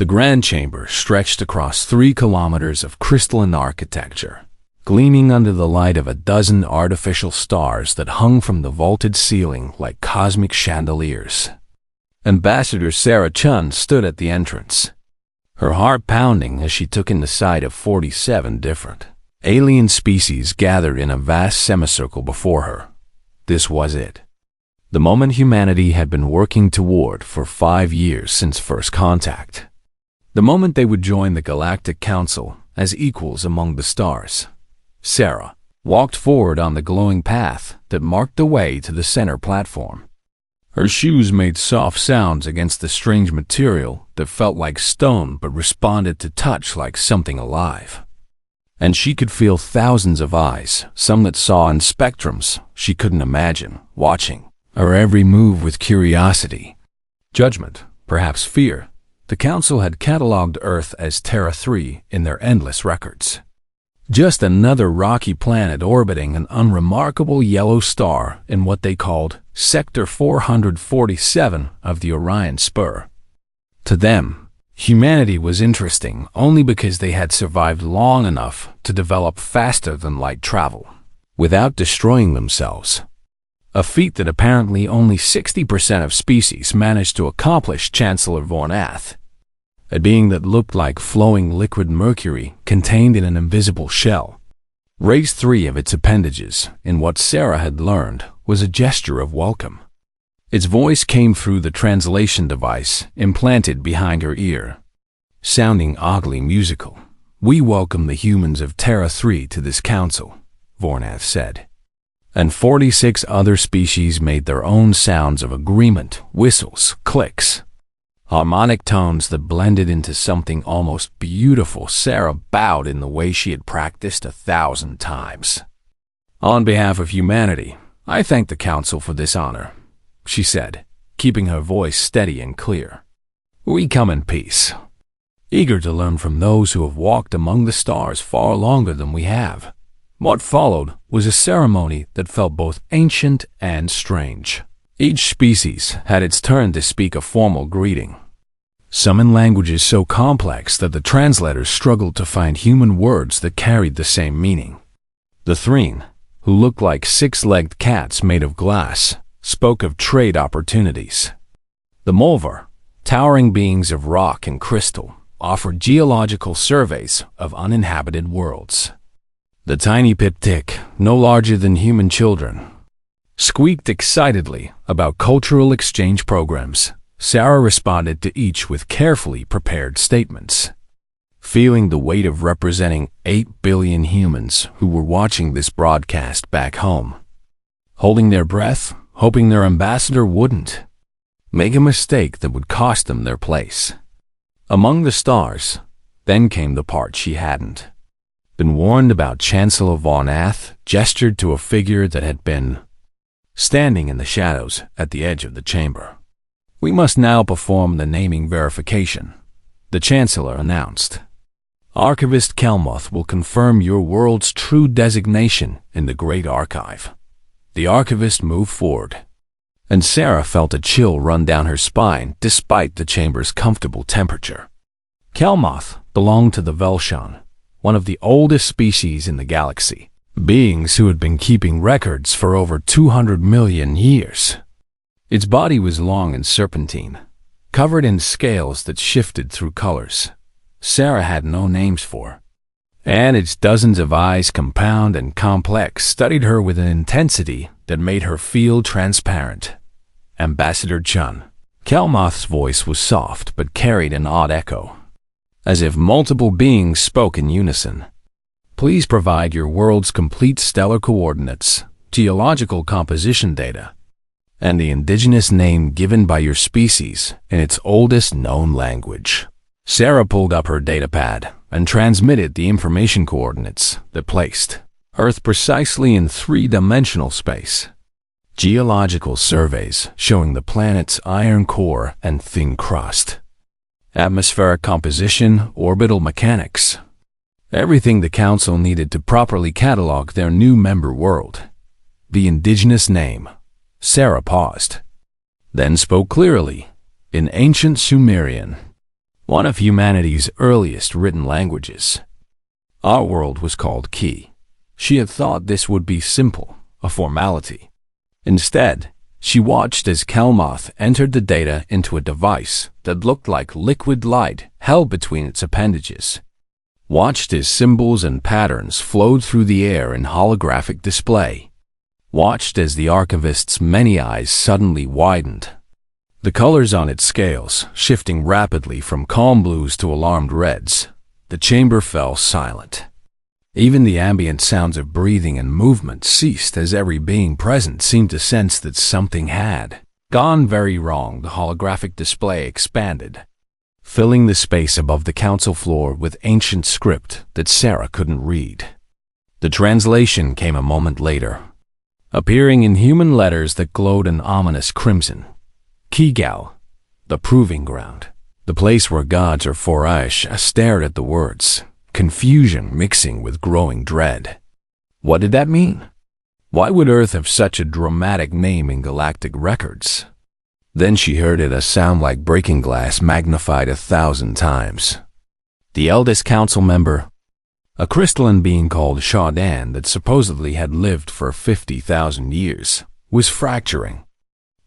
The grand chamber stretched across 3 kilometers of crystalline architecture, gleaming under the light of a dozen artificial stars that hung from the vaulted ceiling like cosmic chandeliers. Ambassador Sarah Chun stood at the entrance, her heart pounding as she took in the sight of 47 different alien species gathered in a vast semicircle before her. This was it. The moment humanity had been working toward for 5 years since first contact. The moment they would join the Galactic Council as equals among the stars. Sarah walked forward on the glowing path that marked the way to the center platform. Her shoes made soft sounds against the strange material that felt like stone but responded to touch like something alive. And she could feel thousands of eyes, some that saw in spectrums she couldn't imagine, watching her every move with curiosity, judgment, perhaps fear. The Council had catalogued Earth as Terra 3 in their endless records. Just another rocky planet orbiting an unremarkable yellow star in what they called Sector 447 of the Orion Spur. To them, humanity was interesting only because they had survived long enough to develop faster than light travel, without destroying themselves. A feat that apparently only 60% of species managed to accomplish, Chancellor Vornath. A being that looked like flowing liquid mercury contained in an invisible shell, raised 3 of its appendages in what Sarah had learned was a gesture of welcome. Its voice came through the translation device implanted behind her ear, sounding oddly musical. "We welcome the humans of Terra 3 to this council," Vornath said. And 46 other species made their own sounds of agreement, whistles, clicks, harmonic tones that blended into something almost beautiful. Sarah bowed in the way she had practiced 1,000 times. "On behalf of humanity, I thank the Council for this honor," she said, keeping her voice steady and clear. "We come in peace, eager to learn from those who have walked among the stars far longer than we have." What followed was a ceremony that felt both ancient and strange. Each species had its turn to speak a formal greeting, some in languages so complex that the translators struggled to find human words that carried the same meaning. The Threen, who looked like 6-legged cats made of glass, spoke of trade opportunities. The Mulvar, towering beings of rock and crystal, offered geological surveys of uninhabited worlds. The tiny Piptic, no larger than human children, squeaked excitedly about cultural exchange programs. Sarah responded to each with carefully prepared statements, feeling the weight of representing 8 billion humans who were watching this broadcast back home, holding their breath, hoping their ambassador wouldn't make a mistake that would cost them their place. Among the stars, then came the part she hadn't been warned about. Chancellor Vornath gestured to a figure that had been standing in the shadows at the edge of the chamber. "We must now perform the naming verification," the Chancellor announced. "Archivist Kelmoth will confirm your world's true designation in the Great Archive." The archivist moved forward, and Sarah felt a chill run down her spine despite the chamber's comfortable temperature. Kelmoth belonged to the Velshan, one of the oldest species in the galaxy, beings who had been keeping records for over 200 million years. Its body was long and serpentine, covered in scales that shifted through colors Sarah had no names for, and its dozens of eyes, compound and complex, studied her with an intensity that made her feel transparent. "Ambassador Chun." Kelmoth's voice was soft but carried an odd echo, as if multiple beings spoke in unison. "Please provide your world's complete stellar coordinates, geological composition data, and the indigenous name given by your species in its oldest known language." Sarah pulled up her datapad and transmitted the information coordinates that placed Earth precisely in 3-dimensional space. Geological surveys showing the planet's iron core and thin crust, atmospheric composition, orbital mechanics, everything the Council needed to properly catalog their new member world. The indigenous name. Sarah paused, then spoke clearly, in ancient Sumerian. one of humanity's earliest written languages. Our world was called Key. She had thought this would be simple, a formality. Instead, she watched as Kelmoth entered the data into a device that looked like liquid light held between its appendages. Watched as symbols and patterns flowed through the air in holographic display. Watched as the archivist's many eyes suddenly widened. The colors on its scales shifting rapidly from calm blues to alarmed reds. The chamber fell silent. Even the ambient sounds of breathing and movement ceased as every being present seemed to sense that something had gone very wrong. The holographic display expanded, filling the space above the council floor with ancient script that Sarah couldn't read. The translation came a moment later, appearing in human letters that glowed an ominous crimson. Kigal, the proving ground, the place where gods or Foraish stared at the words, confusion mixing with growing dread. What did that mean? Why would Earth have such a dramatic name in galactic records? Then she heard it, a sound like breaking glass magnified 1,000 times. The eldest council member, a crystalline being called Shaudan that supposedly had lived for 50,000 years, was fracturing.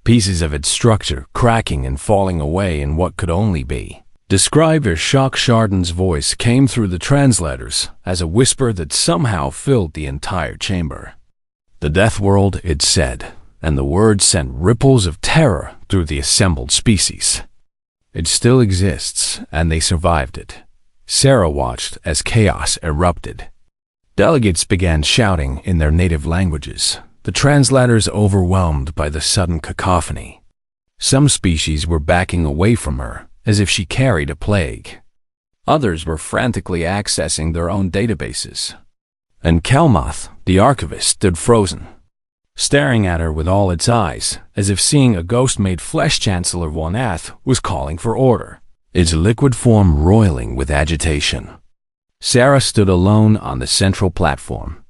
Pieces of its structure cracking and falling away in what could only be described as shock. Chardon's voice came through the translators as a whisper that somehow filled the entire chamber. The death world, it said, and the words sent ripples of terror through the assembled species. It still exists, and they survived it. Sarah watched as chaos erupted. Delegates began shouting in their native languages, the translators overwhelmed by the sudden cacophony. Some species were backing away from her, as if she carried a plague. Others were frantically accessing their own databases. And Kelmoth, the archivist, stood frozen, staring at her with all its eyes, as if seeing a ghost-made flesh. Chancellor Vonath was calling for order, its liquid form roiling with agitation. Sarah stood alone on the central platform,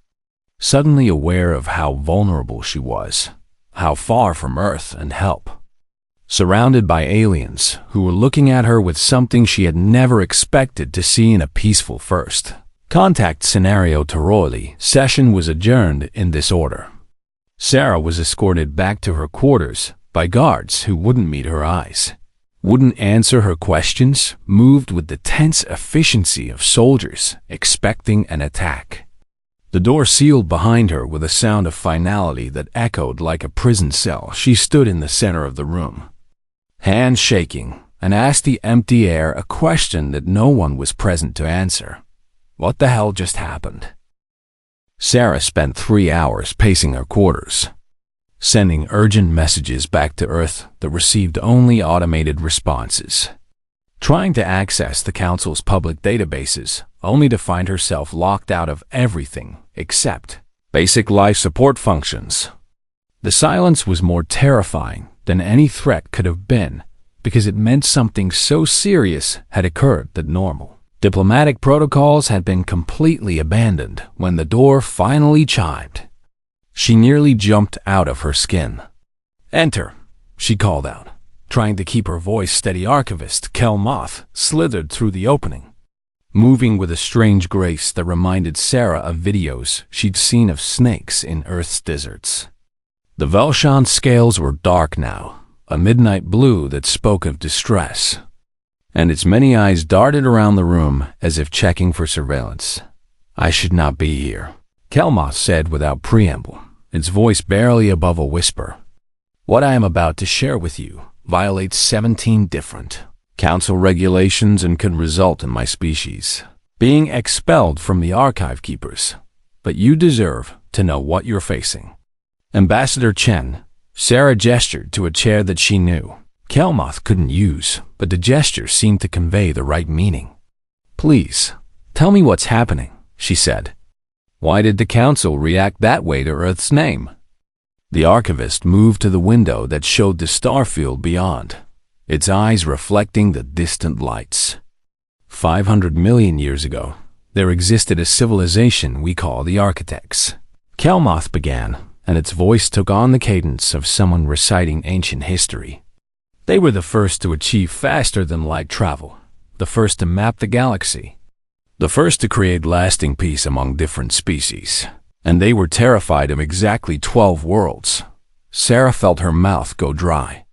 suddenly aware of how vulnerable she was, how far from Earth and help. Surrounded by aliens who were looking at her with something she had never expected to see in a peaceful first contact scenario. Toroli session was adjourned in this order. Sarah was escorted back to her quarters by guards who wouldn't meet her eyes, wouldn't answer her questions, moved with the tense efficiency of soldiers expecting an attack. The door sealed behind her with a sound of finality that echoed like a prison cell. She stood in the center of the room, hands shaking, and asked the empty air a question that no one was present to answer. What the hell just happened? Sarah spent 3 hours pacing her quarters, sending urgent messages back to Earth that received only automated responses, trying to access the Council's public databases, only to find herself locked out of everything except basic life support functions. The silence was more terrifying than any threat could have been, because it meant something so serious had occurred that normal diplomatic protocols had been completely abandoned. When the door finally chimed, she nearly jumped out of her skin. "Enter," she called out, trying to keep her voice steady. Archivist Kelmoth slithered through the opening, moving with a strange grace that reminded Sarah of videos she'd seen of snakes in Earth's deserts. The Velshan scales were dark now, a midnight blue that spoke of distress, and its many eyes darted around the room as if checking for surveillance. "I should not be here," Kelmoth said without preamble, its voice barely above a whisper. "What I am about to share with you violates 17 different council regulations and could result in my species being expelled from the archive keepers. But you deserve to know what you're facing." Ambassador Chen. Sarah gestured to a chair that she knew Kelmoth couldn't use, but the gesture seemed to convey the right meaning. "Please, tell me what's happening," she said. "Why did the council react that way to Earth's name?" The archivist moved to the window that showed the starfield beyond, its eyes reflecting the distant lights. 500 million years ago, there existed a civilization we call the Architects. Kelmoth began, and its voice took on the cadence of someone reciting ancient history. They were the first to achieve faster-than-light travel, the the first to map the galaxy, the first to create lasting peace among different species. And they were terrified of exactly 12 worlds. Sarah felt her mouth go dry.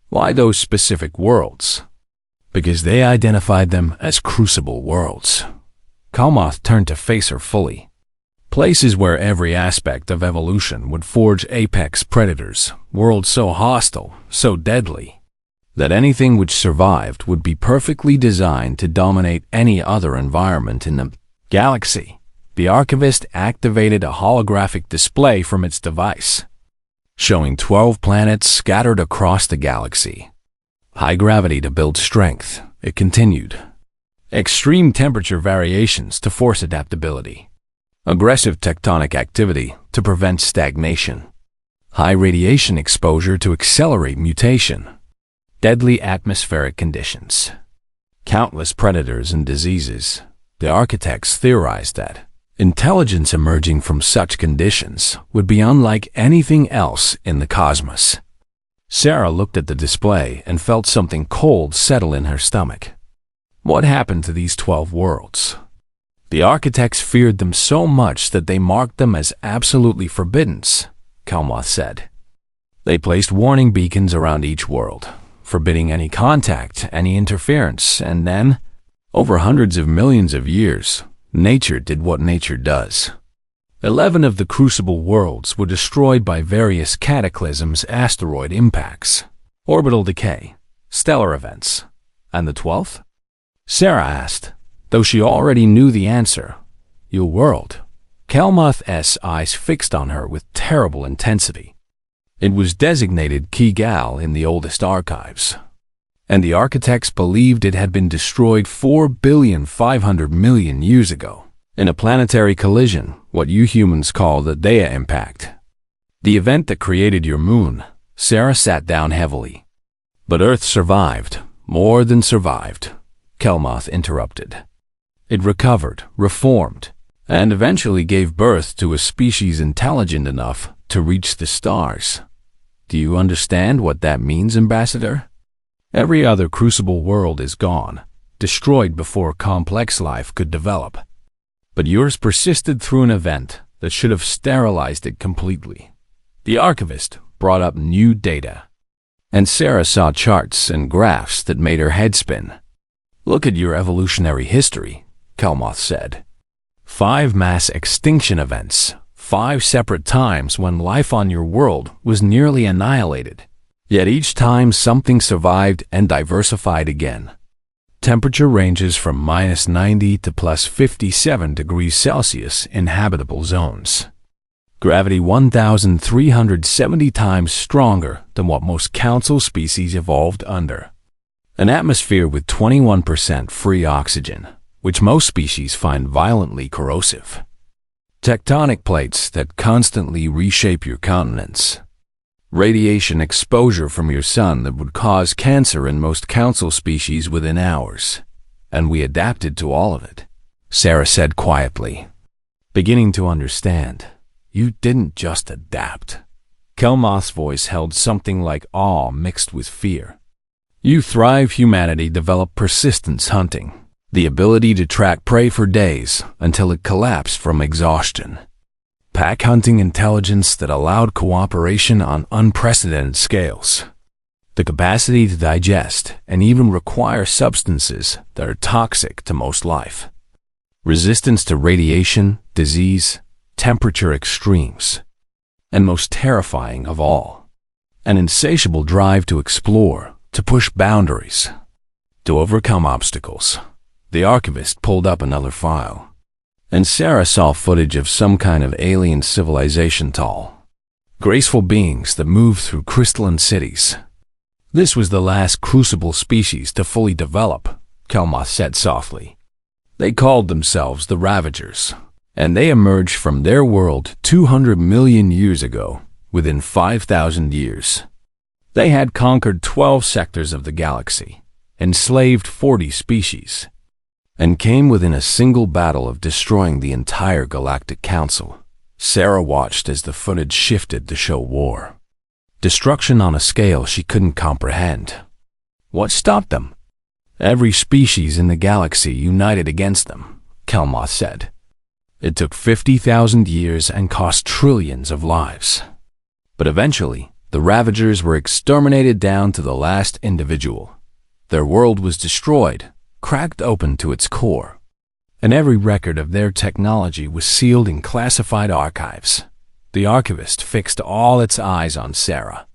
Why those specific worlds? Because they identified them as crucible worlds. Kalmoth turned to face her fully. Places where every aspect of evolution would forge apex predators, worlds so hostile, so deadly, that anything which survived would be perfectly designed to dominate any other environment in the galaxy. The archivist activated a holographic display from its device, showing 12 planets scattered across the galaxy. High gravity to build strength, it continued. Extreme temperature variations to force adaptability. Aggressive tectonic activity to prevent stagnation. High radiation exposure to accelerate mutation. Deadly atmospheric conditions. Countless predators and diseases. The architects theorized that intelligence emerging from such conditions would be unlike anything else in the cosmos. Sarah looked at the display and felt something cold settle in her stomach. What happened to these 12 worlds? The architects feared them so much that they marked them as absolutely forbidden, Kalmoth said. They placed warning beacons around each world, forbidding any contact, any interference, and then, over hundreds of millions of years, nature did what nature does. 11 of the crucible worlds were destroyed by various cataclysms, asteroid impacts, orbital decay, stellar events. And the 12th? Sarah asked, though she already knew the answer. Your world. Kalmoth's eyes fixed on her with terrible intensity. It was designated Kigal in the oldest archives, and the architects believed it had been destroyed 4,500,000,000 years ago, in a planetary collision, what you humans call the Dea impact. The event that created your moon. Sarah sat down heavily. But Earth survived, more than survived, Kalmoth interrupted. It recovered, reformed, and eventually gave birth to a species intelligent enough to reach the stars. Do you understand what that means, Ambassador? Every other crucible world is gone, destroyed before complex life could develop. But yours persisted through an event that should have sterilized it completely. The archivist brought up new data, and Sarah saw charts and graphs that made her head spin. Look at your evolutionary history, Kalmoth said. 5 mass extinction events, 5 separate times when life on your world was nearly annihilated. Yet each time something survived and diversified again. Temperature ranges from -90 to +57 degrees Celsius in habitable zones. Gravity 1,370 times stronger than what most council species evolved under. An atmosphere with 21% free oxygen, which most species find violently corrosive. Tectonic plates that constantly reshape your continents. Radiation exposure from your sun that would cause cancer in most council species within hours. And we adapted to all of it, Sarah said quietly. Beginning to understand, you didn't just adapt. Kalmoth's voice held something like awe mixed with fear. You thrive. Humanity developed persistence hunting, the ability to track prey for days until it collapsed from exhaustion. Pack hunting intelligence that allowed cooperation on unprecedented scales. The capacity to digest and even require substances that are toxic to most life. Resistance to radiation, disease, temperature extremes. And most terrifying of all, an insatiable drive to explore, to push boundaries, to overcome obstacles. The archivist pulled up another file, and Sarah saw footage of some kind of alien civilization, tall, graceful beings that moved through crystalline cities. This was the last crucible species to fully develop, Kalmoth said softly. They called themselves the Ravagers, and they emerged from their world 200 million years ago, within 5,000 years. They had conquered 12 sectors of the galaxy, enslaved 40 species, and came within a single battle of destroying the entire Galactic Council. Sarah watched as the footage shifted to show war. Destruction on a scale she couldn't comprehend. What stopped them? Every species in the galaxy united against them, Kelmoth said. It took 50,000 years and cost trillions of lives. But eventually, the Ravagers were exterminated down to the last individual. Their world was destroyed, cracked open to its core, and every record of their technology was sealed in classified archives. The archivist fixed all its eyes on Sarah.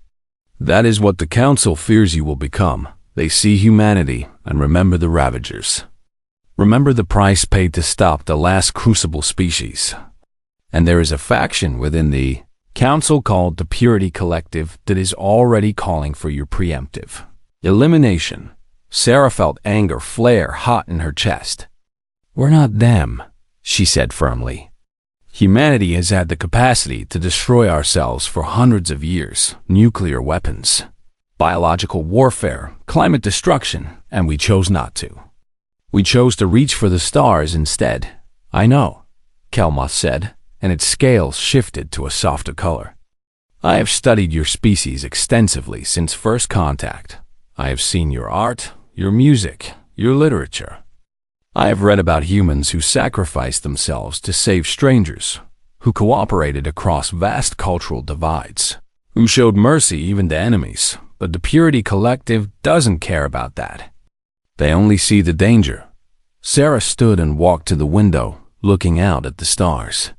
That is what the Council fears you will become. They see humanity and remember the Ravagers. Remember the price paid to stop the last crucible species. And there is a faction within the Council called the Purity Collective that is already calling for your preemptive elimination. Sarah felt anger flare hot in her chest. We're not them, she said firmly. Humanity has had the capacity to destroy ourselves for hundreds of years. Nuclear weapons, biological warfare, climate destruction, and we chose not to. We chose to reach for the stars instead. I know, Kelmoth said, and its scales shifted to a softer color. I have studied your species extensively since first contact. I have seen your art, your music, your literature. I have read about humans who sacrificed themselves to save strangers, who cooperated across vast cultural divides, who showed mercy even to enemies, but the Purity Collective doesn't care about that. They only see the danger. Sarah stood and walked to the window, looking out at the stars.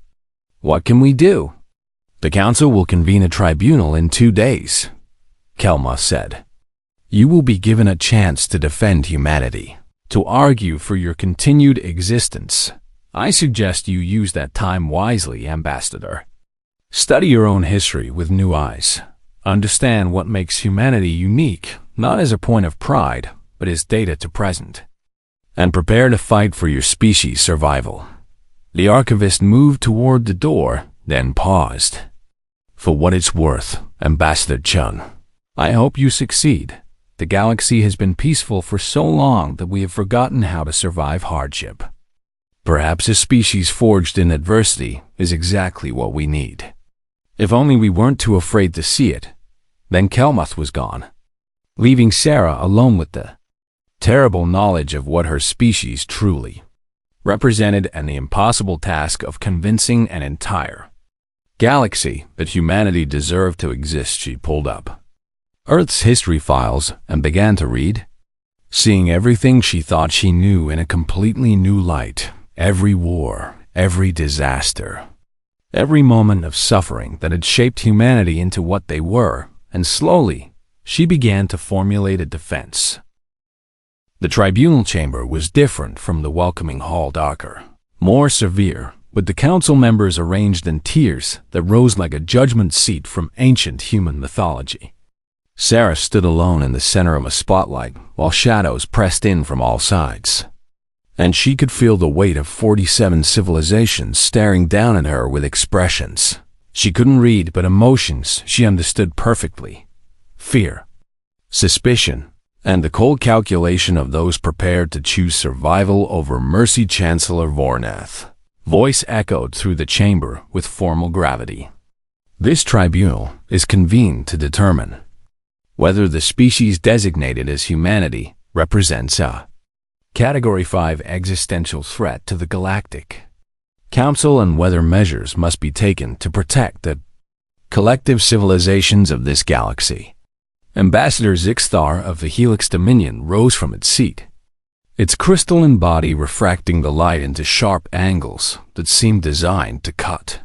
What can we do? The Council will convene a tribunal in 2 days, Kelmoth said. You will be given a chance to defend humanity, to argue for your continued existence. I suggest you use that time wisely, Ambassador. Study your own history with new eyes. Understand what makes humanity unique, not as a point of pride, but as data to present. And prepare to fight for your species' survival. The archivist moved toward the door, then paused. For what it's worth, Ambassador Chun, I hope you succeed. The galaxy has been peaceful for so long that we have forgotten how to survive hardship. Perhaps a species forged in adversity is exactly what we need. If only we weren't too afraid to see it. Then Kelmoth was gone, leaving Sarah alone with the terrible knowledge of what her species truly represented and the impossible task of convincing an entire galaxy that humanity deserved to exist. She pulled up Earth's history files and began to read, seeing everything she thought she knew in a completely new light. Every war, every disaster, every moment of suffering that had shaped humanity into what they were, and slowly she began to formulate a defense. The tribunal chamber was different from the welcoming hall, darker, more severe, with the council members arranged in tiers that rose like a judgment seat from ancient human mythology. Sarah stood alone in the center of a spotlight while shadows pressed in from all sides. And she could feel the weight of 47 civilizations staring down at her with expressions she couldn't read, but emotions she understood perfectly. Fear, suspicion, and the cold calculation of those prepared to choose survival over mercy. Chancellor Vornath voice echoed through the chamber with formal gravity. This tribunal is convened to determine whether the species designated as humanity represents a Category 5 existential threat to the Galactic Council, and whether measures must be taken to protect the collective civilizations of this galaxy. Ambassador Zixthar of the Helix Dominion rose from its seat, its crystalline body refracting the light into sharp angles that seemed designed to cut.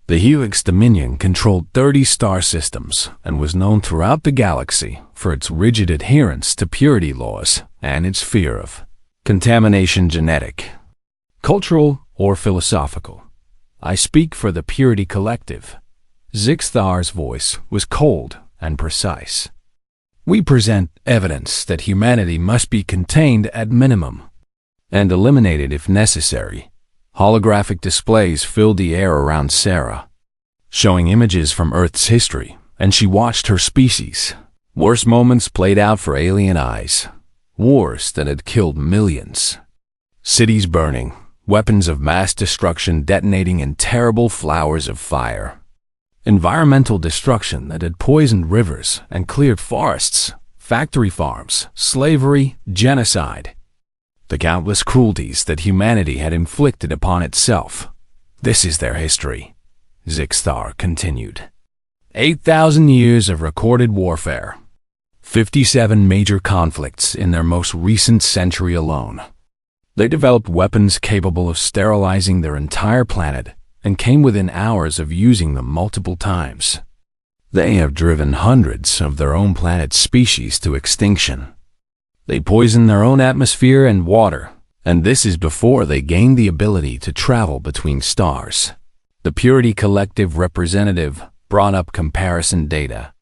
The Helix Dominion controlled 30 star systems and was known throughout the galaxy for its rigid adherence to purity laws and its fear of contamination, genetic, cultural, or philosophical. I speak for the Purity Collective. Zixthar's voice was cold and precise. We present evidence that humanity must be contained at minimum and eliminated if necessary. Holographic displays filled the air around Sarah, showing images from Earth's history, and she watched her species. Worse moments played out for alien eyes. Wars that had killed millions. Cities burning, weapons of mass destruction detonating in terrible flowers of fire. Environmental destruction that had poisoned rivers and cleared forests. factory farms, slavery, genocide, the countless cruelties that humanity had inflicted upon itself. This is their history, Zixthar continued. 8,000 years of recorded warfare. 57 major conflicts in their most recent century alone. They developed weapons capable of sterilizing their entire planet and came within hours of using them multiple times. They have driven hundreds of their own planet's species to extinction. They poison their own atmosphere and water, and this is before they gain the ability to travel between stars. The Purity Collective representative brought up comparison data.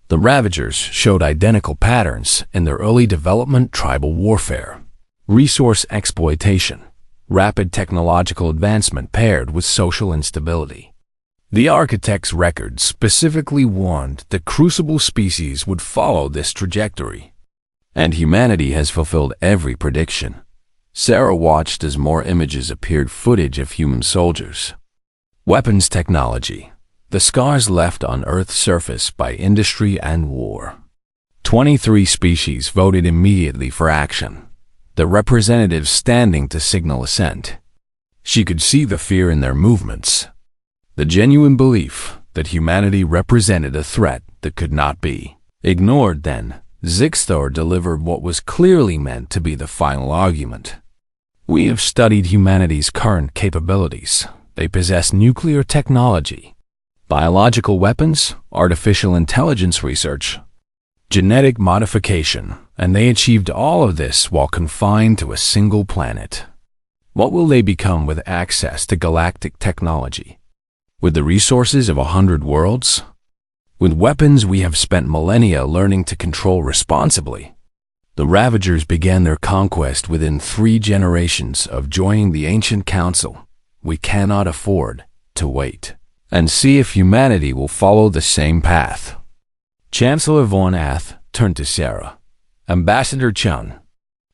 The Ravagers showed identical patterns in their early development: tribal warfare, resource exploitation, rapid technological advancement paired with social instability. The Architect's record specifically warned that Crucible species would follow this trajectory. And humanity has fulfilled every prediction. Sarah watched as more images appeared, footage of human soldiers. Weapons technology. The scars left on Earth's surface by industry and war. 23 species voted immediately for action, the representatives standing to signal assent. She could see the fear in their movements, the genuine belief that humanity represented a threat that could not be ignored. Then, Zixthar delivered what was clearly meant to be the final argument. We have studied humanity's current capabilities. They possess nuclear technology, biological weapons, artificial intelligence research, genetic modification, and they achieved all of this while confined to a single planet. What will they become with access to galactic technology? With the resources of 100 worlds? With weapons we have spent millennia learning to control responsibly? The Ravagers began their conquest within 3 generations of joining the Ancient Council. We cannot afford to wait and see if humanity will follow the same path. Chancellor Von Ath turned to Sarah. Ambassador Chun,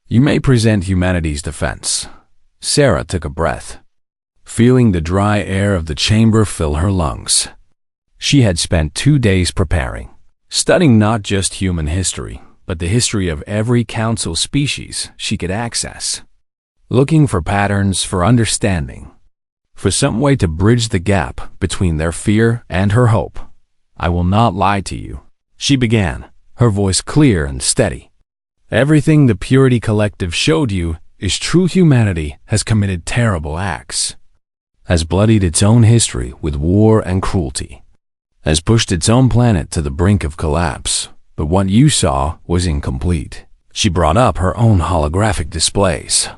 you may present humanity's defense. Sarah took a breath, feeling the dry air of the chamber fill her lungs. She had spent 2 days preparing, studying not just human history, but the history of every council species she could access, looking for patterns, for understanding, for some way to bridge the gap between their fear and her hope. I will not lie to you, she began, her voice clear and steady. Everything the Purity Collective showed you is true. Humanity has committed terrible acts, has bloodied its own history with war and cruelty, has pushed its own planet to the brink of collapse. But what you saw was incomplete. She brought up her own holographic displays.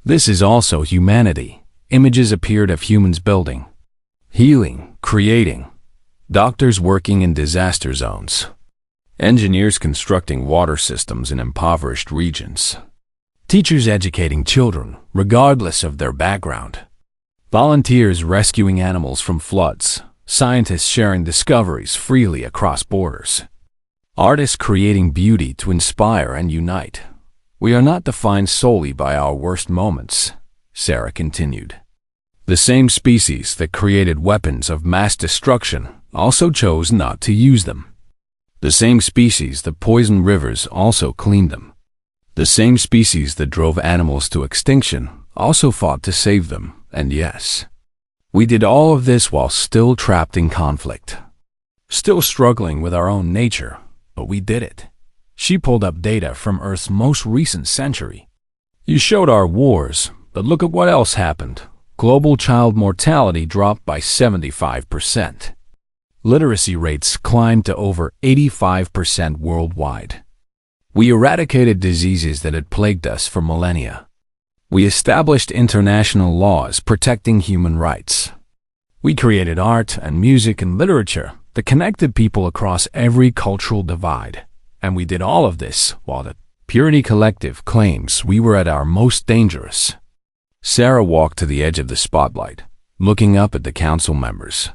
This is also humanity. Images appeared of humans building, healing, creating, doctors working in disaster zones, engineers constructing water systems in impoverished regions, teachers educating children regardless of their background, volunteers rescuing animals from floods, scientists sharing discoveries freely across borders, artists creating beauty to inspire and unite. We are not defined solely by our worst moments, Sarah continued. The same species that created weapons of mass destruction also chose not to use them. The same species that poisoned rivers also cleaned them. The same species that drove animals to extinction also fought to save them. And yes, we did all of this while still trapped in conflict, still struggling with our own nature, but we did it. She pulled up data from Earth's most recent century. You showed our wars, but look at what else happened. Global child mortality dropped by 75%. Literacy rates climbed to over 85% worldwide. We eradicated diseases that had plagued us for millennia. We established international laws protecting human rights. We created art and music and literature that connected people across every cultural divide. And we did all of this while the Purity Collective claims we were at our most dangerous. Sarah walked to the edge of the spotlight, looking up at the council members.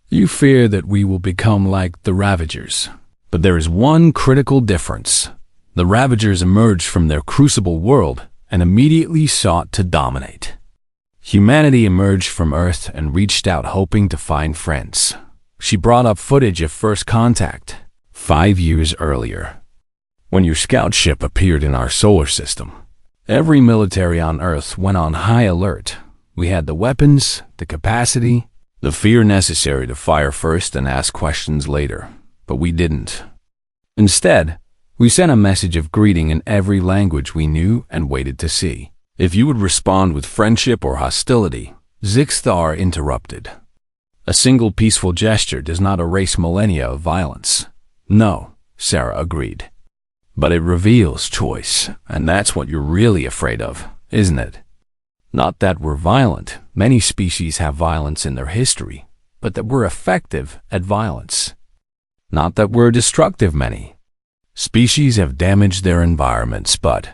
You fear that we will become like the Ravagers. But there is one critical difference. The Ravagers emerged from their crucible world and immediately sought to dominate. Humanity emerged from Earth and reached out hoping to find friends. She brought up footage of first contact 5 years earlier, When your scout ship appeared in our solar system, every military on Earth went on high alert. We had the weapons, the capacity, the fear necessary to fire first and ask questions later, but we didn't. Instead, we sent a message of greeting in every language we knew and waited to see if you would respond with friendship or hostility. Zixthar interrupted. A single peaceful gesture does not erase millennia of violence. No, Sarah agreed. But it reveals choice, and that's what you're really afraid of, isn't it? Not that we're violent. Many species have violence in their history, but that we're effective at violence. Not that we're destructive. Many species have damaged their environments, but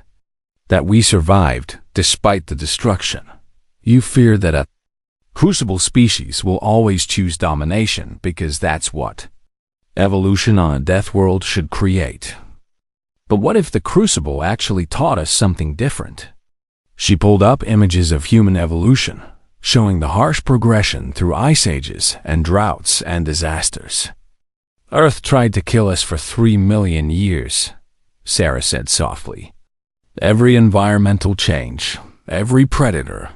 that we survived despite the destruction. You fear that a crucible species will always choose domination because that's what evolution on a death world should create. But what if the crucible actually taught us something different? She pulled up images of human evolution, showing the harsh progression through ice ages and droughts and disasters. Earth tried to kill us for 3 million years, Sarah said softly. Every environmental change, every predator,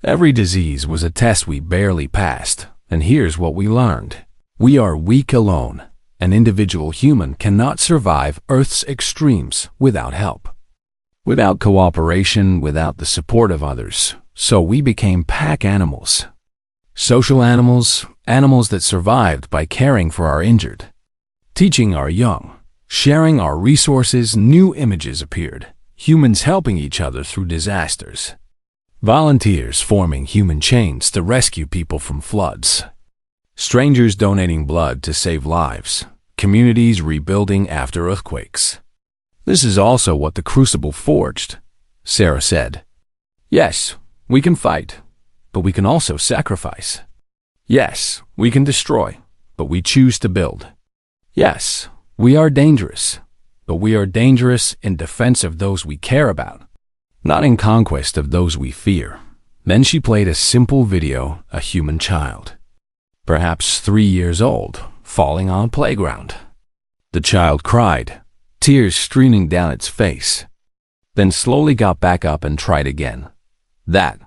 every disease was a test we barely passed, and here's what we learned. We are weak alone. An individual human cannot survive Earth's extremes without help, without cooperation, without the support of others. So we became pack animals. Social animals, animals that survived by caring for our injured, teaching our young, sharing our resources. New images appeared, humans helping each other through disasters, volunteers forming human chains to rescue people from floods, strangers donating blood to save lives, communities rebuilding after earthquakes. This is also what the Crucible forged, Sarah said. Yes, we can fight, but we can also sacrifice. Yes, we can destroy, but we choose to build. Yes, we are dangerous, but we are dangerous in defense of those we care about, not in conquest of those we fear. Then she played a simple video, a human child, perhaps 3 years old, falling on a playground. The child cried, tears streaming down its face, then slowly got back up and tried again. That,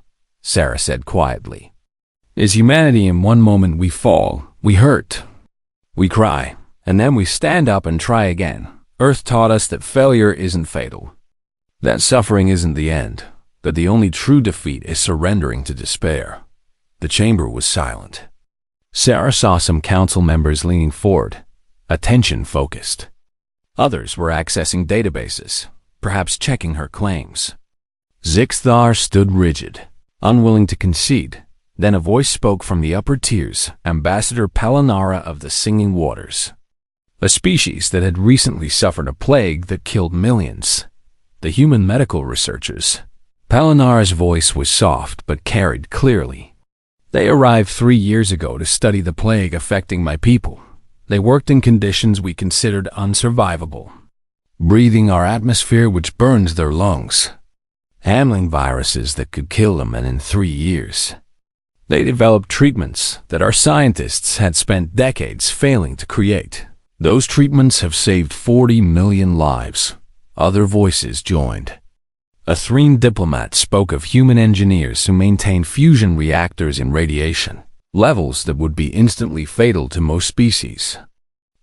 Sarah said quietly, is humanity. In one moment we fall, we hurt, we cry, and then we stand up and try again. Earth taught us that failure isn't fatal, that suffering isn't the end, that the only true defeat is surrendering to despair. The chamber was silent. Sarah saw some council members leaning forward, attention focused. Others were accessing databases, perhaps checking her claims. Zixthar stood rigid, unwilling to concede. Then a voice spoke from the upper tiers, Ambassador Palinara of the Singing Waters, a species that had recently suffered a plague that killed millions. The human medical researchers. Palinara's voice was soft but carried clearly. They arrived 3 years ago to study the plague affecting my people. They worked in conditions we considered unsurvivable, breathing our atmosphere which burns their lungs, handling viruses that could kill them, and in 3 years, they developed treatments that our scientists had spent decades failing to create. Those treatments have saved 40 million lives. Other voices joined. A Threen diplomat spoke of human engineers who maintain fusion reactors in radiation levels that would be instantly fatal to most species.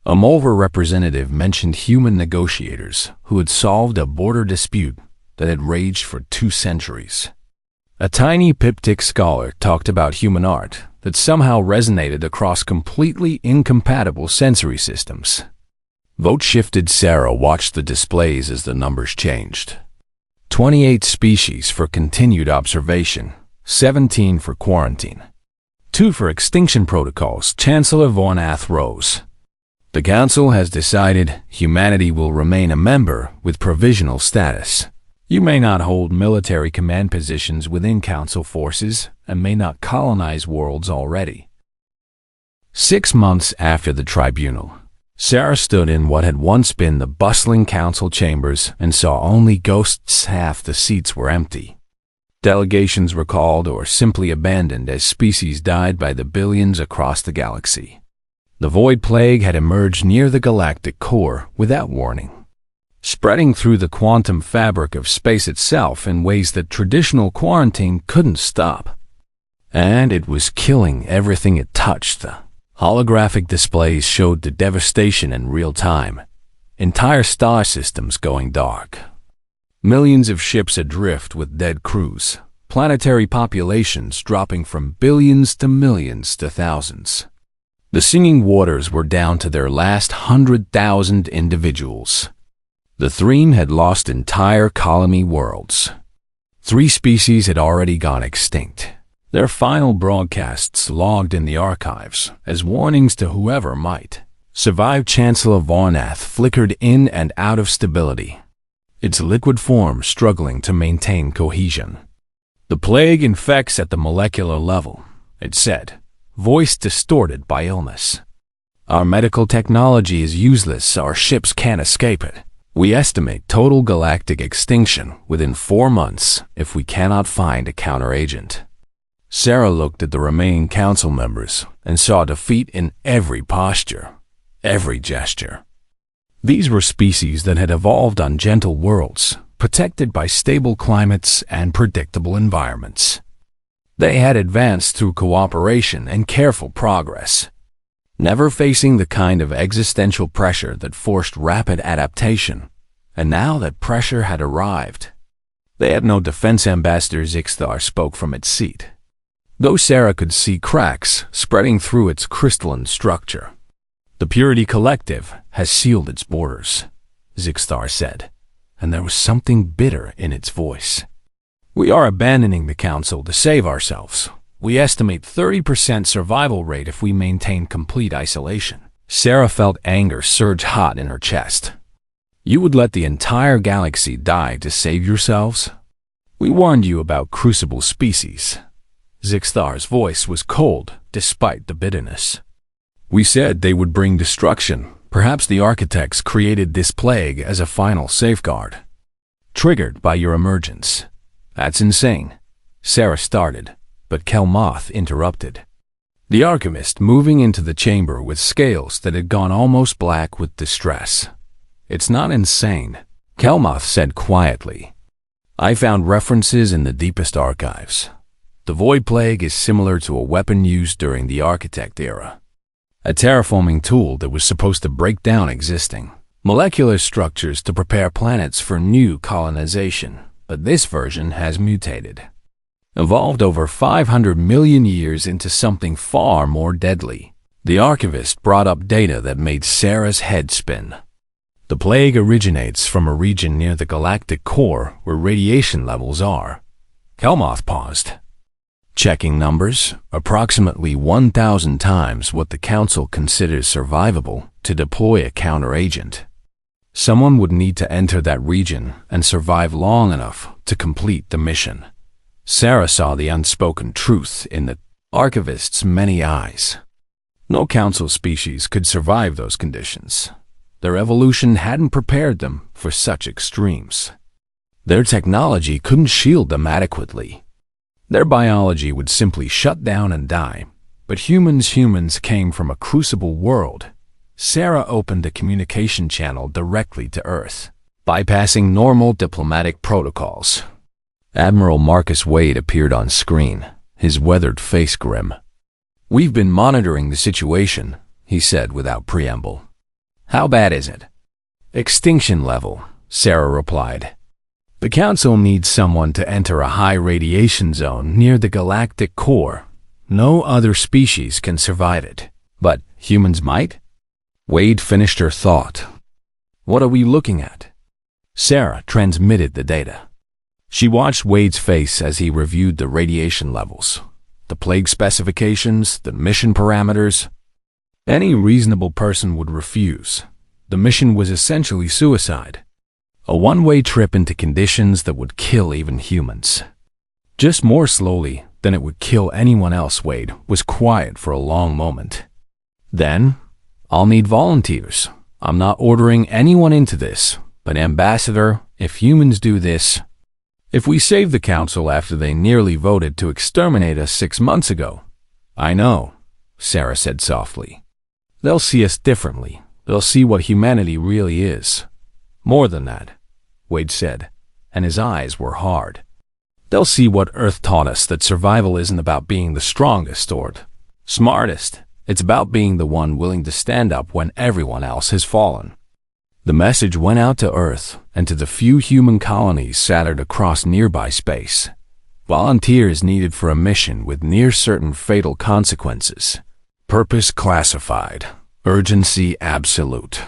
A Mulver representative mentioned human negotiators who had solved a border dispute that had raged for 2 centuries. A tiny Piptic scholar talked about human art that somehow resonated across completely incompatible sensory systems. Vote shifted. Sarah watched the displays as the numbers changed. 28 species for continued observation, 17 for quarantine, 2 for extinction protocols. Chancellor Von Ath rose. The Council has decided humanity will remain a member with provisional status. You may not hold military command positions within Council forces and may not colonize worlds already. 6 months after the tribunal, Sarah stood in what had once been the bustling council chambers and saw only ghosts. Half the seats were empty. Delegations recalled or simply abandoned as species died by the billions across the galaxy. The void plague had emerged near the galactic core without warning. spreading through the quantum fabric of space itself in ways that traditional quarantine couldn't stop. And it was killing everything it touched. The holographic displays showed the devastation in real time. Entire star systems going dark. Millions of ships adrift with dead crews. Planetary populations dropping from billions to millions to thousands. The singing waters were down to their last 100,000 individuals. The Threen had lost entire colony worlds. 3 species had already gone extinct. Their final broadcasts logged in the archives as warnings to whoever might survive. Chancellor Varnath flickered in and out of stability, its liquid form struggling to maintain cohesion. The plague infects at the molecular level, it said, voice distorted by illness. Our medical technology is useless, our ships can't escape it. We estimate total galactic extinction within 4 months if we cannot find a counteragent. Sarah looked at the remaining council members and saw defeat in every posture, every gesture. These were species that had evolved on gentle worlds, protected by stable climates and predictable environments. They had advanced through cooperation and careful progress, never facing the kind of existential pressure that forced rapid adaptation. And now that pressure had arrived, they had no defense. Ambassador Zixthar spoke from its seat, though Sarah could see cracks spreading through its crystalline structure. The Purity Collective has sealed its borders, Zixthar said, and there was something bitter in its voice. We are abandoning the Council to save ourselves. We estimate 30% survival rate if we maintain complete isolation. Sarah felt anger surge hot in her chest. You would let the entire galaxy die to save yourselves? We warned you about crucible species. Zixthar's voice was cold despite the bitterness. We said they would bring destruction. Perhaps the architects created this plague as a final safeguard, triggered by your emergence. That's insane. Sarah started, but Kelmoth interrupted. The alchemist moving into the chamber with scales that had gone almost black with distress. It's not insane, Kelmoth said quietly. I found references in the deepest archives. The Void Plague is similar to a weapon used during the Architect era. A terraforming tool that was supposed to break down existing molecular structures to prepare planets for new colonization. But this version has mutated, evolved over 500 million years into something far more deadly. The archivist brought up data that made Sarah's head spin. The plague originates from a region near the galactic core where radiation levels are. Kelmoth paused, checking numbers, approximately 1,000 times what the Council considers survivable to deploy a counteragent. Someone would need to enter that region and survive long enough to complete the mission. Sarah saw the unspoken truth in the archivist's many eyes. No Council species could survive those conditions. Their evolution hadn't prepared them for such extremes. Their technology couldn't shield them adequately. Their biology would simply shut down and die. But humans came from a crucible world. Sarah opened a communication channel directly to Earth, bypassing normal diplomatic protocols. Admiral Marcus Wade appeared on screen, his weathered face grim. We've been monitoring the situation, he said without preamble. How bad is it? Extinction level, Sarah replied. The Council needs someone to enter a high radiation zone near the galactic core. No other species can survive it. But humans might? Wade finished her thought. What are we looking at? Sarah transmitted the data. She watched Wade's face as he reviewed the radiation levels, the plague specifications, the mission parameters. Any reasonable person would refuse. The mission was essentially suicide. A one-way trip into conditions that would kill even humans. Just more slowly than it would kill anyone else. Wade was quiet for a long moment. Then, I'll need volunteers. I'm not ordering anyone into this, but Ambassador, if humans do this, if we save the Council after they nearly voted to exterminate us 6 months ago. I know, Sarah said softly. They'll see us differently. They'll see what humanity really is. More than that, Wade said, and his eyes were hard. They'll see what Earth taught us, that survival isn't about being the strongest or smartest. It's about being the one willing to stand up when everyone else has fallen. The message went out to Earth and to the few human colonies scattered across nearby space. Volunteers needed for a mission with near-certain fatal consequences. Purpose classified. Urgency absolute.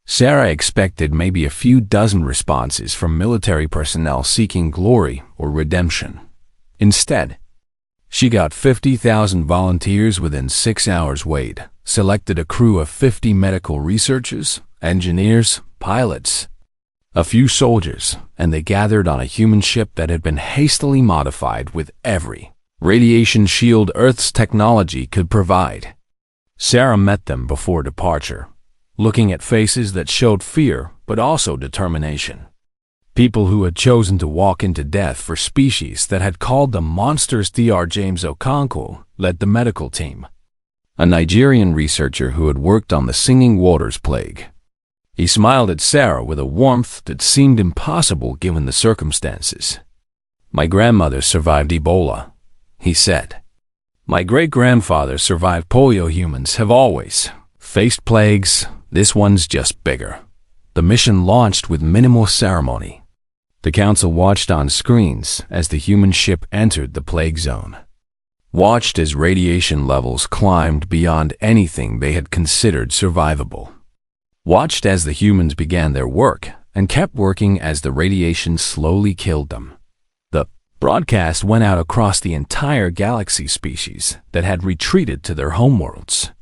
Sarah expected maybe a few dozen responses from military personnel seeking glory or redemption. Instead, she got 50,000 volunteers within 6 hours. Wade selected a crew of 50 medical researchers, engineers, pilots, a few soldiers, and they gathered on a human ship that had been hastily modified with every radiation shield Earth's technology could provide. Sarah met them before departure, looking at faces that showed fear but also determination. People who had chosen to walk into death for species that had called them monsters. Dr. James Okonkwo led the medical team, a Nigerian researcher who had worked on the Singing Waters plague. He smiled at Sarah with a warmth that seemed impossible given the circumstances. "My grandmother survived Ebola," he said. "My great-grandfather survived polio. Humans have always faced plagues. This one's just bigger." The mission launched with minimal ceremony. The council watched on screens as the human ship entered the plague zone. Watched as radiation levels climbed beyond anything they had considered survivable. Watched as the humans began their work and kept working as the radiation slowly killed them. The broadcast went out across the entire galaxy. Species that had retreated to their homeworlds,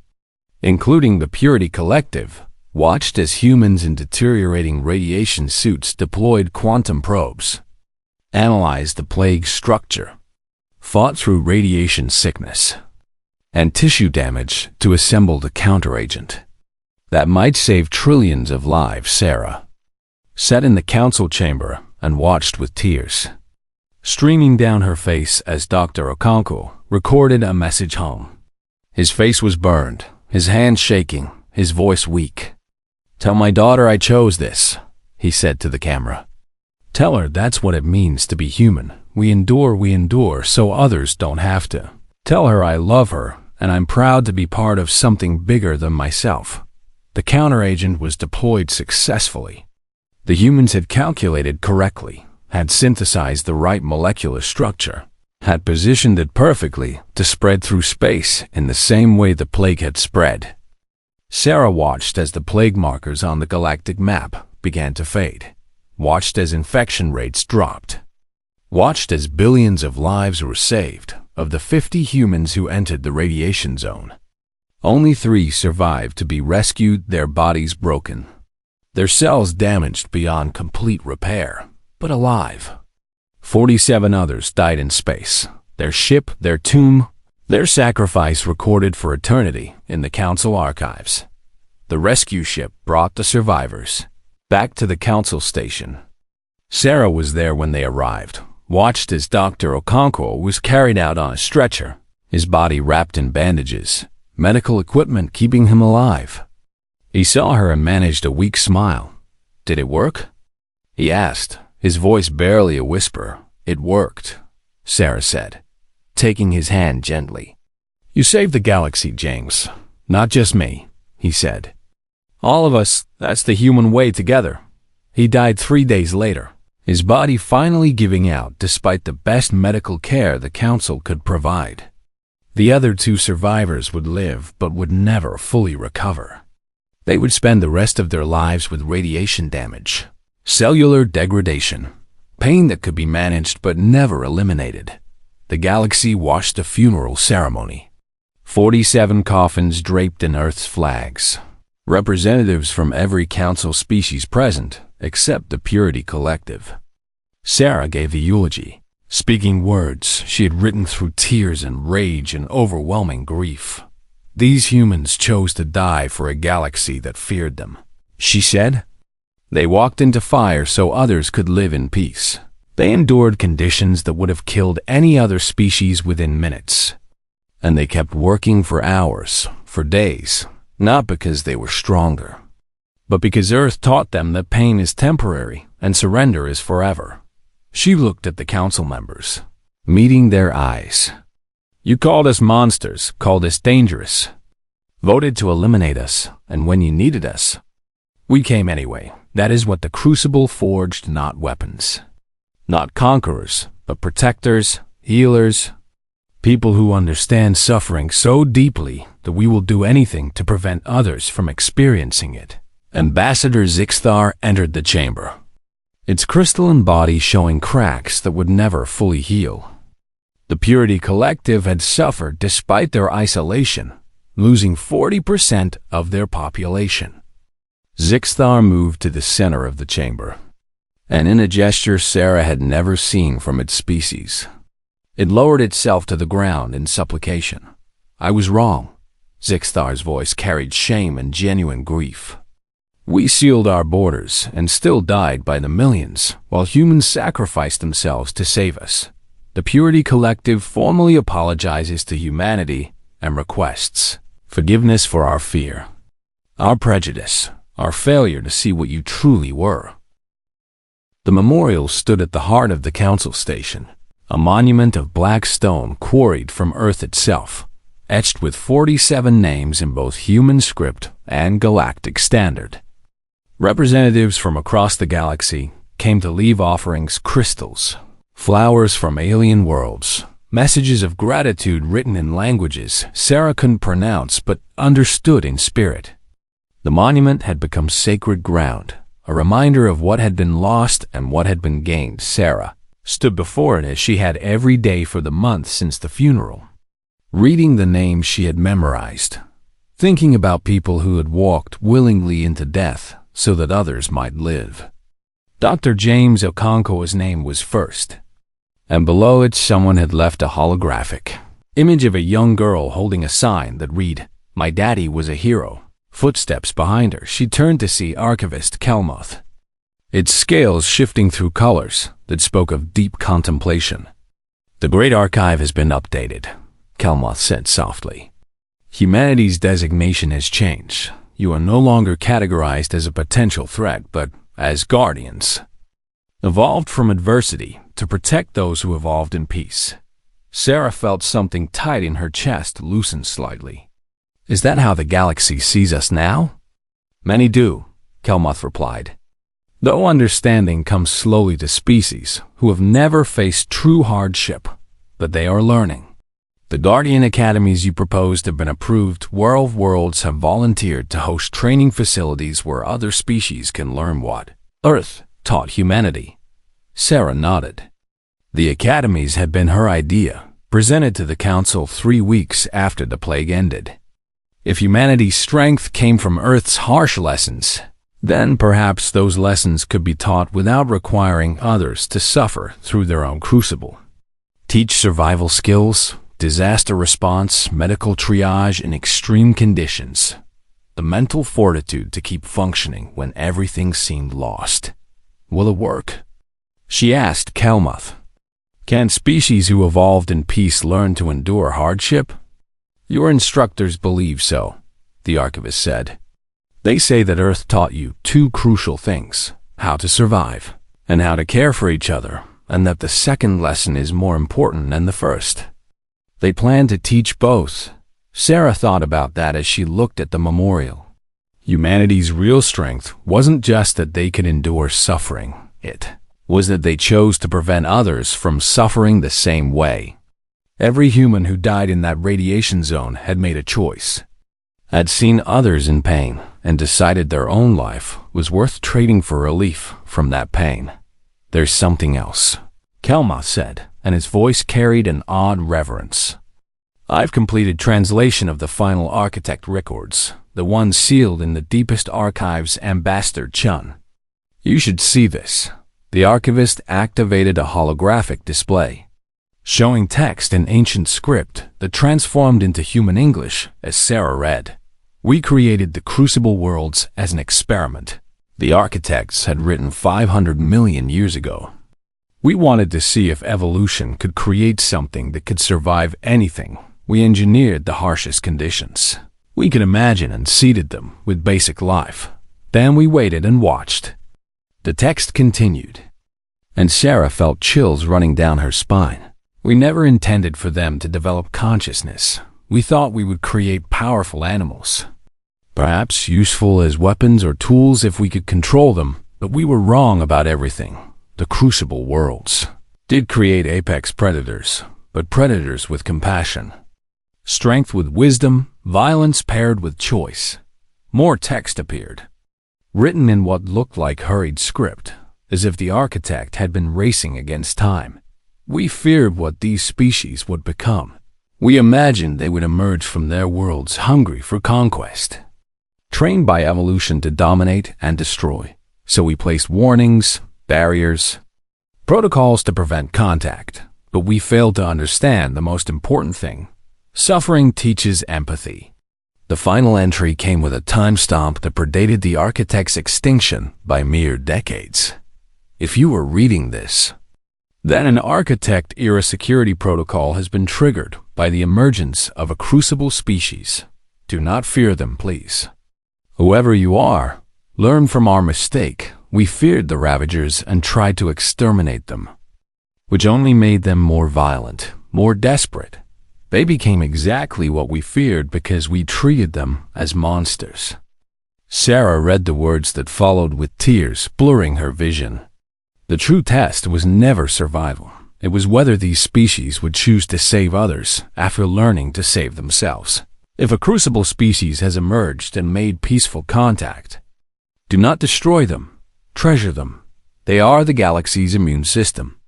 including the Purity Collective, watched as humans in deteriorating radiation suits deployed quantum probes, analyzed the plague structure, fought through radiation sickness and tissue damage to assemble the counteragent that might save trillions of lives. Sarah sat in the council chamber and watched with tears streaming down her face as Dr. Okonkwo recorded a message home. His face was burned, his hands shaking, his voice weak. "Tell my daughter I chose this," he said to the camera. "Tell her that's what it means to be human. We endure so others don't have to. Tell her I love her and I'm proud to be part of something bigger than myself." The counteragent was deployed successfully. The humans had calculated correctly, had synthesized the right molecular structure, had positioned it perfectly to spread through space in the same way the plague had spread. Sarah watched as the plague markers on the galactic map began to fade, watched as infection rates dropped, watched as billions of lives were saved. Of the 50 humans who entered the radiation zone, only 3 survived to be rescued, their bodies broken, their cells damaged beyond complete repair, but alive. 47 others died in space, their ship, their tomb, their sacrifice recorded for eternity in the council archives. The rescue ship brought the survivors back to the council station. Sarah was there when they arrived, watched as Dr. Okonkwo was carried out on a stretcher, his body wrapped in bandages, medical equipment keeping him alive. He saw her and managed a weak smile. "Did it work?" he asked, his voice barely a whisper. "It worked," Sarah said, taking his hand gently. "You saved the galaxy, James. Not just me," he said. "All of us, that's the human way together." He died 3 days later, his body finally giving out despite the best medical care the council could provide. The other 2 survivors would live but would never fully recover. They would spend the rest of their lives with radiation damage, cellular degradation, pain that could be managed but never eliminated. The galaxy watched a funeral ceremony. 47 coffins draped in Earth's flags. Representatives from every council species present, except the Purity Collective. Sarah gave the eulogy, speaking words she had written through tears and rage and overwhelming grief. "These humans chose to die for a galaxy that feared them," she said. "They walked into fire so others could live in peace. They endured conditions that would have killed any other species within minutes. And they kept working for hours, for days, not because they were stronger, but because Earth taught them that pain is temporary and surrender is forever. She looked at the council members, meeting their eyes. You called us monsters, called us dangerous, voted to eliminate us, and when you needed us, we came anyway. That is what the Crucible forged, not weapons. Not conquerors, but protectors, healers, people who understand suffering so deeply that we will do anything to prevent others from experiencing it. Ambassador Zixthar entered the chamber, its crystalline body showing cracks that would never fully heal. The Purity Collective had suffered despite their isolation, losing 40% of their population. Zixthar moved to the center of the chamber, and in a gesture Sarah had never seen from its species, it lowered itself to the ground in supplication. I was wrong. Zixthar's voice carried shame and genuine grief. We sealed our borders and still died by the millions, while humans sacrificed themselves to save us. The Purity Collective formally apologizes to humanity and requests forgiveness for our fear, our prejudice, our failure to see what you truly were. The memorial stood at the heart of the council station, a monument of black stone quarried from Earth itself, etched with 47 names in both human script and galactic standard. Representatives from across the galaxy came to leave offerings, crystals, flowers from alien worlds, messages of gratitude written in languages Sarah couldn't pronounce but understood in spirit. The monument had become sacred ground, a reminder of what had been lost and what had been gained. Sarah stood before it as she had every day for the month since the funeral, reading the names she had memorized, thinking about people who had walked willingly into death so that others might live. Dr. James Okonkwo's name was first, and below it someone had left a holographic image of a young girl holding a sign that read, "My daddy was a hero." Footsteps behind her, she turned to see Archivist Kelmoth, its scales shifting through colors that spoke of deep contemplation. The Great Archive has been updated, Kelmoth said softly. Humanity's designation has changed. You are no longer categorized as a potential threat, but as guardians, evolved from adversity to protect those who evolved in peace. Sarah felt something tight in her chest loosen slightly. Is that how the galaxy sees us now? Many do, Kelmoth replied. Though understanding comes slowly to species who have never faced true hardship, but they are learning. The Guardian Academies you proposed have been approved. Worlds have volunteered to host training facilities where other species can learn what Earth taught humanity. Sarah nodded. The academies had been her idea, presented to the Council 3 weeks after the plague ended. If humanity's strength came from Earth's harsh lessons, then perhaps those lessons could be taught without requiring others to suffer through their own crucible. Teach survival skills, disaster response, medical triage in extreme conditions, the mental fortitude to keep functioning when everything seemed lost. Will it work? She asked Kelmoth. Can species who evolved in peace learn to endure hardship? Your instructors believe so, the archivist said. They say that Earth taught you 2 crucial things, how to survive and how to care for each other, and that the second lesson is more important than the first. They plan to teach both. Sarah thought about that as she looked at the memorial. Humanity's real strength wasn't just that they could endure suffering. It was that they chose to prevent others from suffering the same way. Every human who died in that radiation zone had made a choice, had seen others in pain, and decided their own life was worth trading for relief from that pain. There's something else, Kelmoth said, and his voice carried an odd reverence. I've completed translation of the final architect records, the ones sealed in the deepest archives, Ambassador Chun. You should see this. The archivist activated a holographic display, showing text in ancient script that transformed into human English as Sarah read. We created the Crucible worlds as an experiment. The architects had written 500 million years ago. We wanted to see if evolution could create something that could survive anything. We engineered the harshest conditions we could imagine and seeded them with basic life. Then we waited and watched. The text continued, and Sarah felt chills running down her spine. We never intended for them to develop consciousness. We thought we would create powerful animals, perhaps useful as weapons or tools if we could control them, but we were wrong about everything. The Crucible Worlds did create apex predators, but predators with compassion. Strength with wisdom, violence paired with choice. More text appeared, written in what looked like hurried script, as if the architect had been racing against time. We feared what these species would become. We imagined they would emerge from their worlds hungry for conquest, trained by evolution to dominate and destroy. So we placed warnings, barriers, protocols to prevent contact. But we failed to understand the most important thing. Suffering teaches empathy. The final entry came with a timestamp that predated the architect's extinction by mere decades. If you were reading this, then an architect-era security protocol has been triggered by the emergence of a crucible species. Do not fear them, please. Whoever you are, learn from our mistake. We feared the Ravagers and tried to exterminate them, which only made them more violent, more desperate. They became exactly what we feared because we treated them as monsters. Sarah read the words that followed with tears blurring her vision. The true test was never survival. It was whether these species would choose to save others after learning to save themselves. If a crucible species has emerged and made peaceful contact, do not destroy them, treasure them. They are the galaxy's immune system.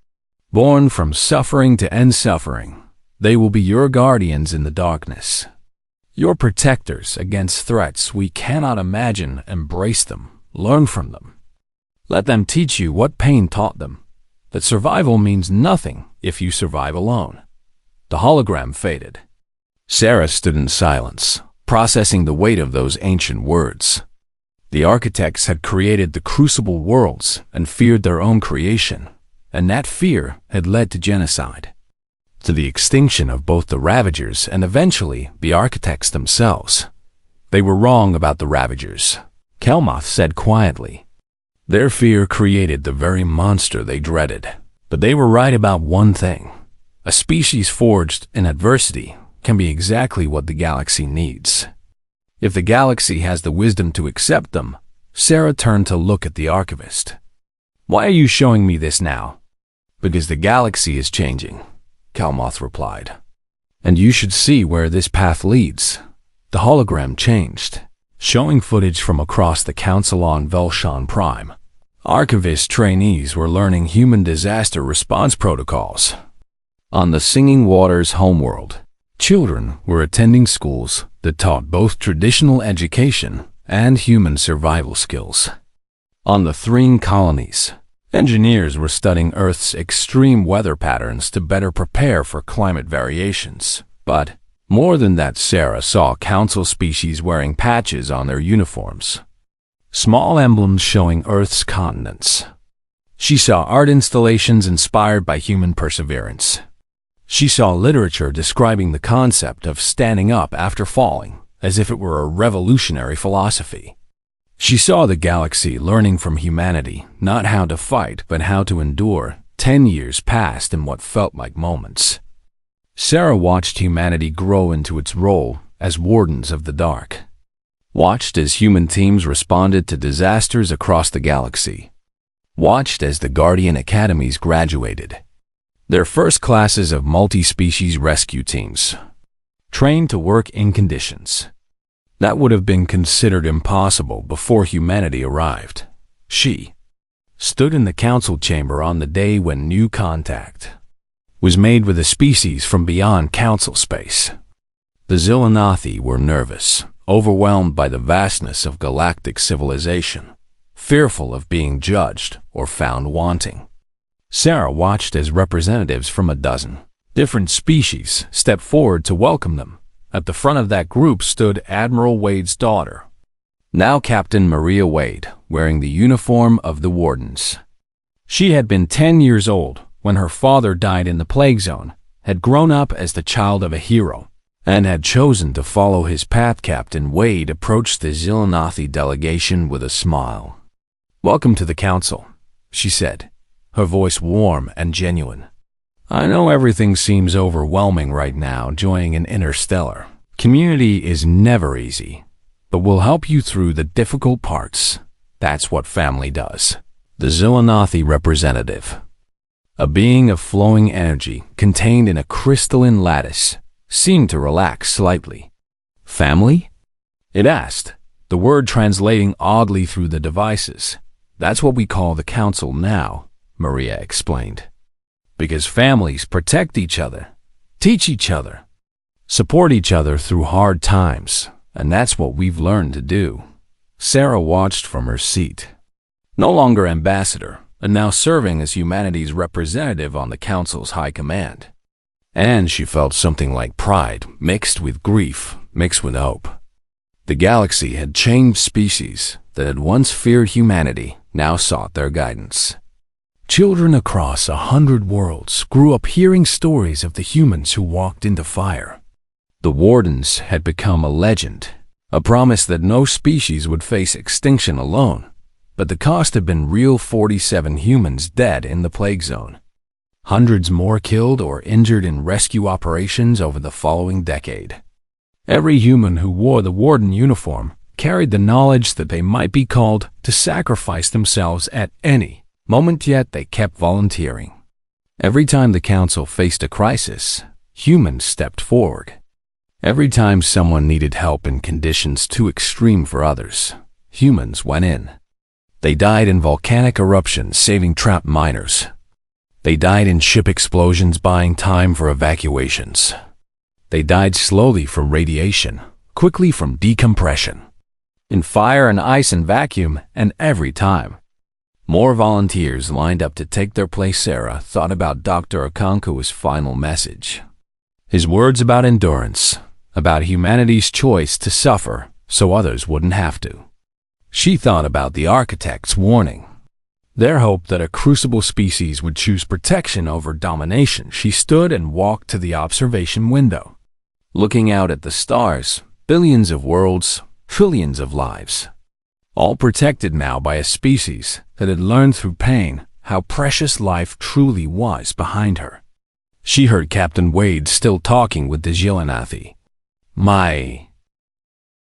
Born from suffering to end suffering, they will be your guardians in the darkness, your protectors against threats we cannot imagine. Embrace them, learn from them. Let them teach you what pain taught them, that survival means nothing if you survive alone. The hologram faded. Sarah stood in silence, processing the weight of those ancient words. The architects had created the Crucible Worlds and feared their own creation, and that fear had led to genocide, to the extinction of both the Ravagers and eventually the architects themselves. They were wrong about the Ravagers, Kelmoth said quietly. Their fear created the very monster they dreaded. But they were right about one thing. A species forged in adversity can be exactly what the galaxy needs. If the galaxy has the wisdom to accept them. Sarah turned to look at the archivist. Why are you showing me this now? Because the galaxy is changing, Kelmoth replied. And you should see where this path leads. The hologram changed, showing footage from across the council on Velshan Prime. Archivist trainees were learning human disaster response protocols. On the Singing Waters homeworld, children were attending schools that taught both traditional education and human survival skills. On the Threen colonies, engineers were studying Earth's extreme weather patterns to better prepare for climate variations. But more than that, Sarah saw council species wearing patches on their uniforms, small emblems showing Earth's continents. She saw art installations inspired by human perseverance. She saw literature describing the concept of standing up after falling, as if it were a revolutionary philosophy. She saw the galaxy learning from humanity, not how to fight, but how to endure. 10 years passed in what felt like moments. Sarah watched humanity grow into its role as wardens of the dark. Watched as human teams responded to disasters across the galaxy. Watched as the Guardian Academies graduated, their first classes of multi-species rescue teams, trained to work in conditions that would have been considered impossible before humanity arrived. She stood in the council chamber on the day when new contact was made with a species from beyond council space. The Zillanathi were nervous, overwhelmed by the vastness of galactic civilization, fearful of being judged or found wanting. Sarah watched as representatives from a dozen different species stepped forward to welcome them. At the front of that group stood Admiral Wade's daughter, now Captain Maria Wade, wearing the uniform of the Wardens. She had been 10 years old when her father died in the plague zone, had grown up as the child of a hero, and had chosen to follow his path. Captain Wade approached the Xilanathi delegation with a smile. "Welcome to the council," she said, her voice warm and genuine. "I know everything seems overwhelming right now. Joining an interstellar community is never easy, but we'll help you through the difficult parts. That's what family does." The Xilanathi representative, a being of flowing energy contained in a crystalline lattice, seemed to relax slightly. "Family?" it asked, the word translating oddly through the devices. "That's what we call the council now," Maria explained. "Because families protect each other, teach each other, support each other through hard times, and that's what we've learned to do." Sarah watched from her seat. No longer ambassador, and now serving as humanity's representative on the council's high command. And she felt something like pride, mixed with grief, mixed with hope. The galaxy had changed. Species that had once feared humanity now sought their guidance. Children across 100 worlds grew up hearing stories of the humans who walked into fire. The Wardens had become a legend, a promise that no species would face extinction alone. But the cost had been real: 47 humans dead in the plague zone. Hundreds more killed or injured in rescue operations over the following decade. Every human who wore the Warden uniform carried the knowledge that they might be called to sacrifice themselves at any moment, yet they kept volunteering. Every time the council faced a crisis, humans stepped forward. Every time someone needed help in conditions too extreme for others, humans went in. They died in volcanic eruptions saving trapped miners. They died in ship explosions buying time for evacuations. They died slowly from radiation, quickly from decompression, in fire and ice and vacuum, and every time more volunteers lined up to take their place. Sarah thought about Dr. Okonko's final message. His words about endurance, about humanity's choice to suffer so others wouldn't have to. She thought about the architect's warning, their hope that a crucible species would choose protection over domination. She stood and walked to the observation window, looking out at the stars, billions of worlds, trillions of lives, all protected now by a species that had learned through pain how precious life truly was. Behind her, she heard Captain Wade still talking with the Xilanathi. "My